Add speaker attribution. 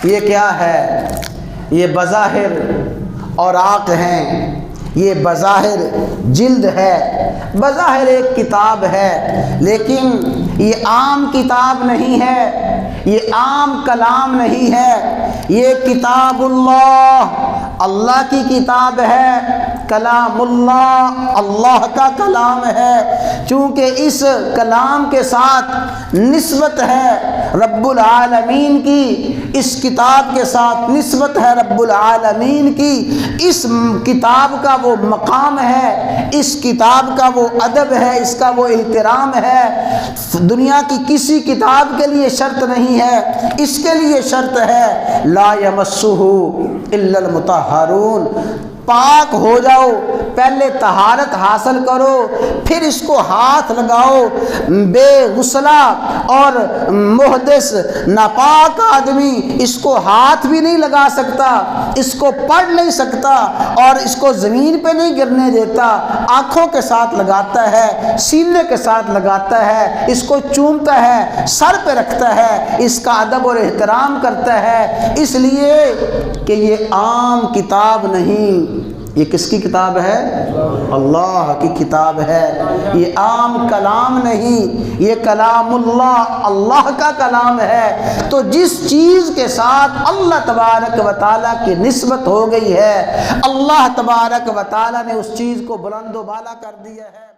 Speaker 1: یہ کیا ہے؟ یہ بظاہر اوراق ہیں، یہ بظاہر جلد ہے، بظاہر ایک کتاب ہے، لیکن یہ عام کتاب نہیں ہے، یہ عام کلام نہیں ہے، یہ کتاب اللہ کی کتاب ہے، کلام اللہ کا کلام ہے۔ چونکہ اس کلام کے ساتھ نسبت ہے رب العالمین کی، اس کتاب کے ساتھ نسبت ہے رب العالمین کی، اس کتاب کا وہ مقام ہے، اس کتاب کا وہ ادب ہے، اس کا وہ احترام ہے۔ دنیا کی کسی کتاب کے لیے شرط نہیں ہے، اس کے لیے شرط ہے لا یمسہ الا المطہرون، پاک ہو جاؤ، پہلے طہارت حاصل کرو، پھر اس کو ہاتھ لگاؤ۔ بے غسلہ اور محدث ناپاک آدمی اس کو ہاتھ بھی نہیں لگا سکتا، اس کو پڑھ نہیں سکتا، اور اس کو زمین پہ نہیں گرنے دیتا، آنکھوں کے ساتھ لگاتا ہے، سینے کے ساتھ لگاتا ہے، اس کو چومتا ہے، سر پہ رکھتا ہے، اس کا ادب اور احترام کرتا ہے، اس لیے کہ یہ عام کتاب نہیں، یہ کس کی کتاب ہے؟ اللہ کی کتاب ہے، یہ عام کلام نہیں، یہ کلام اللہ کا کلام ہے۔ تو جس چیز کے ساتھ اللہ تبارک و تعالیٰ کی نسبت ہو گئی ہے، اللہ تبارک و تعالیٰ نے اس چیز کو بلند و بالا کر دیا ہے۔